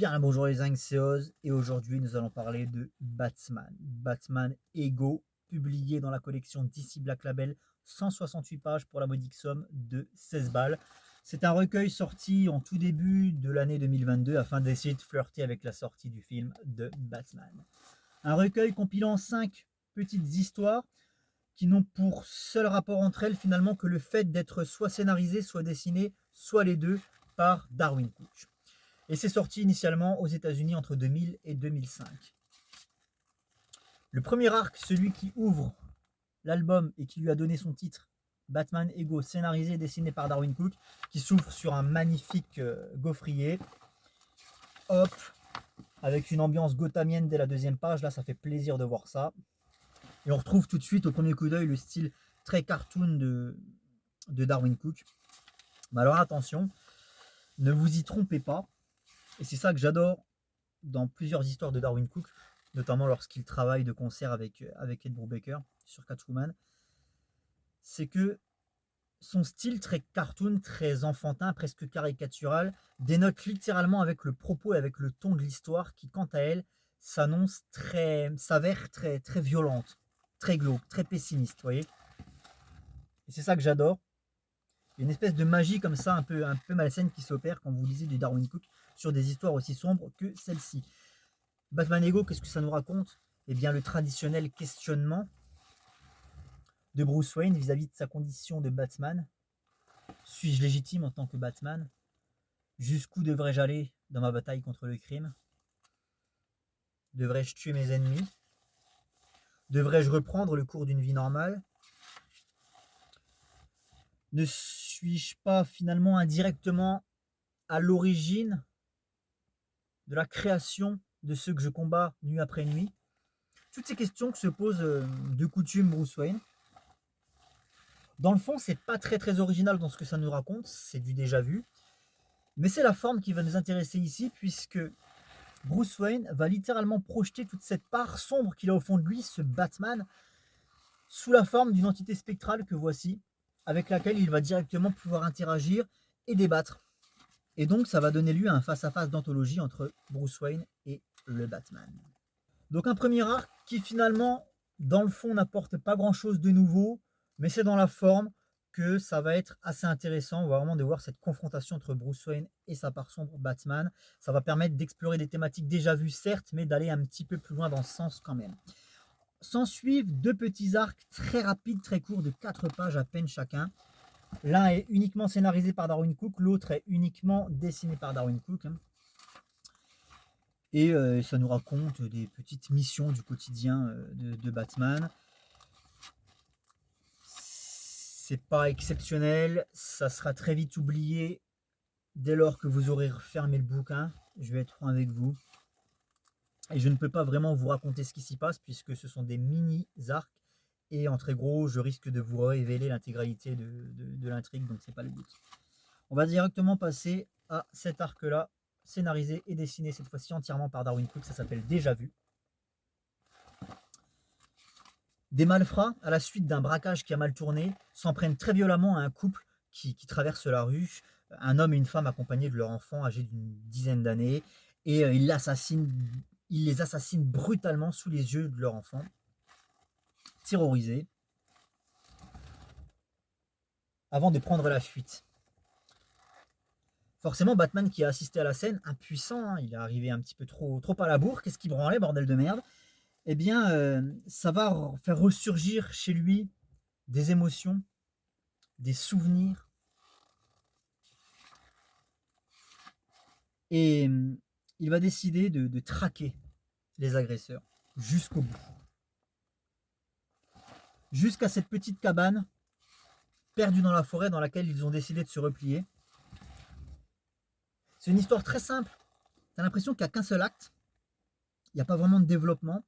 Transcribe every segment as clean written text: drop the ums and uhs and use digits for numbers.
Bien le bonjour les 5 c'est Oz et aujourd'hui nous allons parler de Batman. Batman Ego, publié dans la collection DC Black Label, 168 pages pour la modique somme de 16 balles. C'est un recueil sorti en tout début de l'année 2022 afin d'essayer de flirter avec la sortie du film de Batman. Un recueil compilant 5 petites histoires qui n'ont pour seul rapport entre elles finalement que le fait d'être soit scénarisé, soit dessiné, soit les deux par Darwyn Cooke. Et c'est sorti initialement aux États-Unis entre 2000 et 2005. Le premier arc, celui qui ouvre l'album et qui lui a donné son titre, Batman Ego, scénarisé et dessiné par Darwyn Cooke, qui s'ouvre sur un magnifique gaufrier. Hop, avec une ambiance gothamienne dès la deuxième page, là ça fait plaisir de voir ça. Et on retrouve tout de suite au premier coup d'œil le style très cartoon de Darwyn Cooke. Mais alors attention, ne vous y trompez pas. Et c'est ça que j'adore dans plusieurs histoires de Darwyn Cooke, notamment lorsqu'il travaille de concert avec Ed Brubaker sur Catwoman, c'est que son style très cartoon, très enfantin, presque caricatural, dénote littéralement avec le propos et avec le ton de l'histoire qui, quant à elle, s'avère très violente, très glauque, très pessimiste, vous voyez. Et c'est ça que j'adore. Il y a une espèce de magie comme ça, un peu malsaine qui s'opère quand vous lisez du Darwyn Cooke sur des histoires aussi sombres que celle-ci. Batman Ego, qu'est-ce que ça nous raconte? Eh bien, le traditionnel questionnement de Bruce Wayne vis-à-vis de sa condition de Batman. Suis-je légitime en tant que Batman? Jusqu'où devrais-je aller dans ma bataille contre le crime? Devrais-je tuer mes ennemis? Devrais-je reprendre le cours d'une vie normale? Ne suis-je pas finalement indirectement à l'origine de la création de ceux que je combats nuit après nuit? Toutes ces questions que se pose de coutume Bruce Wayne. Dans le fond, c'est pas très original dans ce que ça nous raconte, c'est du déjà vu. Mais c'est la forme qui va nous intéresser ici, puisque Bruce Wayne va littéralement projeter toute cette part sombre qu'il a au fond de lui, ce Batman, sous la forme d'une entité spectrale que voici, avec laquelle il va directement pouvoir interagir et débattre. Et donc ça va donner lieu à un face-à-face d'anthologie entre Bruce Wayne et le Batman. Donc un premier arc qui finalement, dans le fond, n'apporte pas grand-chose de nouveau, mais c'est dans la forme que ça va être assez intéressant vraiment de voir cette confrontation entre Bruce Wayne et sa part sombre Batman. Ça va permettre d'explorer des thématiques déjà vues certes, mais d'aller un petit peu plus loin dans ce sens quand même. S'en suivent deux petits arcs très rapides, très courts, de 4 pages à peine chacun. L'un est uniquement scénarisé par Darwyn Cooke, l'autre est uniquement dessiné par Darwyn Cooke. Et ça nous raconte des petites missions du quotidien de Batman. C'est pas exceptionnel, ça sera très vite oublié dès lors que vous aurez refermé le bouquin. Je vais être franc avec vous. Et je ne peux pas vraiment vous raconter ce qui s'y passe puisque ce sont des mini-arcs. Et en très gros, je risque de vous révéler l'intégralité de l'intrigue, donc c'est pas le but. On va directement passer à cet arc-là, scénarisé et dessiné cette fois-ci entièrement par Darwyn Cooke, ça s'appelle Déjà Vu. Des malfrats, à la suite d'un braquage qui a mal tourné, s'en prennent très violemment à un couple qui traverse la rue, un homme et une femme accompagnés de leur enfant âgé d'une dizaine d'années, et ils les assassinent brutalement sous les yeux de leur enfant, terrorisés, avant de prendre la fuite. Forcément, Batman qui a assisté à la scène, impuissant, hein, il est arrivé un petit peu trop à la bourre, qu'est-ce qu'il branlait, bordel de merde? Eh bien, ça va faire ressurgir chez lui des émotions, des souvenirs, et il va décider de traquer les agresseurs jusqu'au bout. Jusqu'à cette petite cabane perdue dans la forêt dans laquelle ils ont décidé de se replier. C'est une histoire très simple. T'as l'impression qu'il n'y a qu'un seul acte. Il n'y a pas vraiment de développement.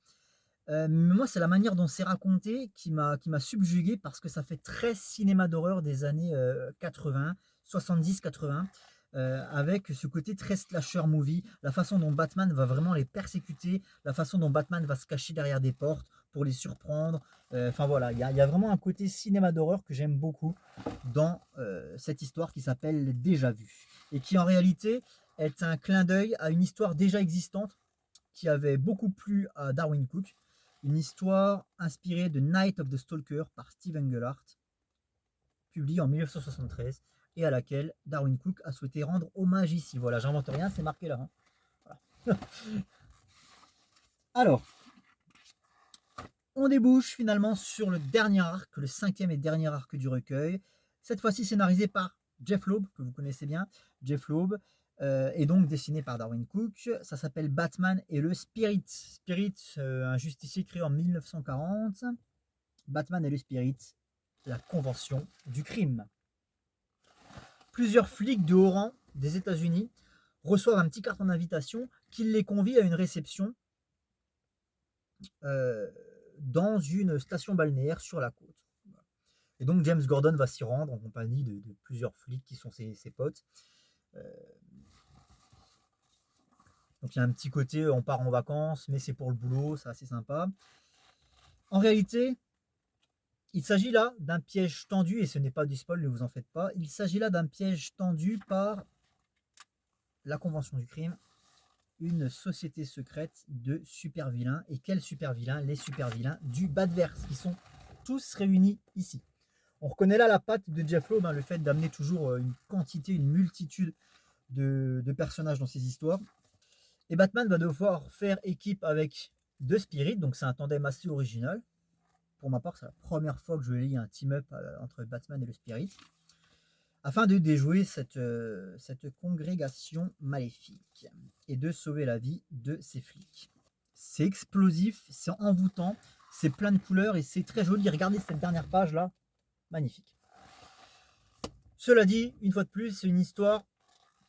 Mais moi, c'est la manière dont c'est raconté qui m'a subjugué parce que ça fait très cinéma d'horreur des années 80, 70-80, avec ce côté très slasher movie, la façon dont Batman va vraiment les persécuter, la façon dont Batman va se cacher derrière des portes pour les surprendre. Enfin voilà, il y a vraiment un côté cinéma d'horreur que j'aime beaucoup dans cette histoire qui s'appelle Déjà Vu et qui en réalité est un clin d'œil à une histoire déjà existante qui avait beaucoup plu à Darwin Cook, une histoire inspirée de Night of the Stalker par Steve Englehart, publiée en 1973 et à laquelle Darwin Cook a souhaité rendre hommage ici. Voilà, j'invente rien, c'est marqué là. Hein. Voilà. Alors, on débouche finalement sur le dernier arc, le 5e et dernier arc du recueil, cette fois-ci scénarisé par Jeff Loeb, que vous connaissez bien, Jeff Loeb, et donc dessiné par Darwin Cook. Ça s'appelle Batman et le Spirit. Spirit, un justicier créé en 1940. Batman et le Spirit, la convention du crime. Plusieurs flics de haut rang des États-Unis reçoivent un petit carton d'invitation qui les convie à une réception dans une station balnéaire sur la côte. Et donc James Gordon va s'y rendre en compagnie de plusieurs flics qui sont ses potes. Donc il y a un petit côté, on part en vacances, mais c'est pour le boulot, c'est assez sympa. En réalité, il s'agit là d'un piège tendu, et ce n'est pas du spoil, ne vous en faites pas. Il s'agit là d'un piège tendu par la Convention du crime, une société secrète de super vilains. Et quels super vilains? Les super vilains du Badverse, qui sont tous réunis ici. On reconnaît là la patte de Jeff Loeb, hein, le fait d'amener toujours une quantité, une multitude de personnages dans ses histoires. Et Batman va devoir faire équipe avec The Spirit, donc c'est un tandem assez original. Pour ma part, c'est la première fois que je lis un team-up entre Batman et le Spirit, afin de déjouer cette congrégation maléfique et de sauver la vie de ces flics. C'est explosif, c'est envoûtant, c'est plein de couleurs et c'est très joli. Regardez cette dernière page là, magnifique. Cela dit, une fois de plus, c'est une histoire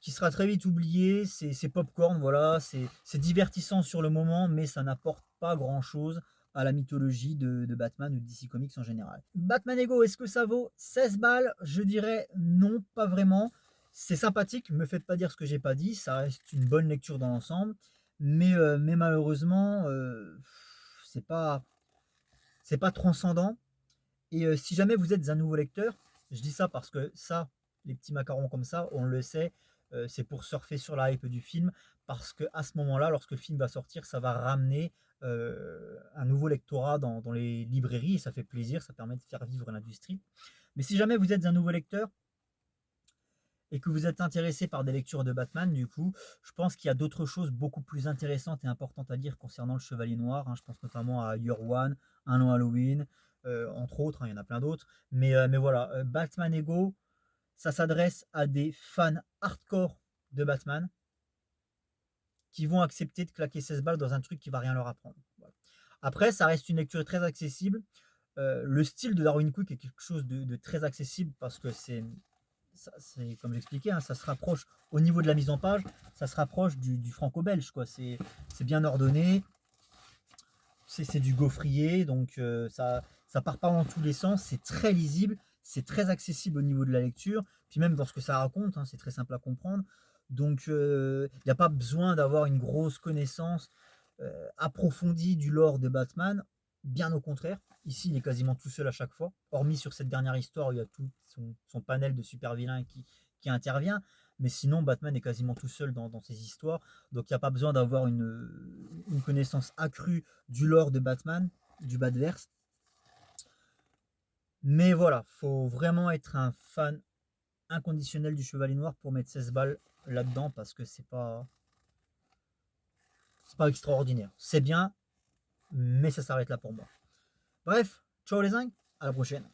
qui sera très vite oubliée, c'est popcorn, voilà, c'est divertissant sur le moment, mais ça n'apporte pas grand chose à la mythologie de Batman ou de DC Comics en général. Batman Ego, est-ce que ça vaut 16 balles? Je dirais non, pas vraiment. C'est sympathique, me faites pas dire ce que j'ai pas dit, ça reste une bonne lecture dans l'ensemble, mais malheureusement, c'est pas transcendant. Et si jamais vous êtes un nouveau lecteur, je dis ça parce que ça, les petits macarons comme ça, on le sait, c'est pour surfer sur la hype du film, parce qu'à ce moment-là, lorsque le film va sortir, ça va ramener un nouveau lectorat dans les librairies, et ça fait plaisir, ça permet de faire vivre l'industrie. Mais si jamais vous êtes un nouveau lecteur, et que vous êtes intéressé par des lectures de Batman, du coup, je pense qu'il y a d'autres choses beaucoup plus intéressantes et importantes à lire concernant le Chevalier Noir. Hein. Je pense notamment à Year One, Un long Halloween, entre autres, hein, il y en a plein d'autres. Mais voilà, Batman Ego, ça s'adresse à des fans hardcore de Batman qui vont accepter de claquer 16 balles dans un truc qui va rien leur apprendre. Voilà. Après, ça reste une lecture très accessible. Le style de Darwin Cook est quelque chose de très accessible parce que c'est comme j'expliquais, hein, ça se rapproche au niveau de la mise en page, ça se rapproche du franco-belge, quoi. C'est bien ordonné, c'est du gaufrier, donc ça part pas dans tous les sens, c'est très lisible, c'est très accessible au niveau de la lecture, puis même dans ce que ça raconte, hein, c'est très simple à comprendre. Donc il n'y a pas besoin d'avoir une grosse connaissance approfondie du lore de Batman, bien au contraire. Ici, il est quasiment tout seul à chaque fois, hormis sur cette dernière histoire où il y a tout son panel de super vilains qui intervient. Mais sinon, Batman est quasiment tout seul dans ces histoires. Donc, il n'y a pas besoin d'avoir une connaissance accrue du lore de Batman, du Batverse. Mais voilà, faut vraiment être un fan inconditionnel du Chevalier Noir pour mettre 16 balles là-dedans parce que c'est pas extraordinaire. C'est bien, mais ça s'arrête là pour moi. Bref, ciao les zincs, à la prochaine.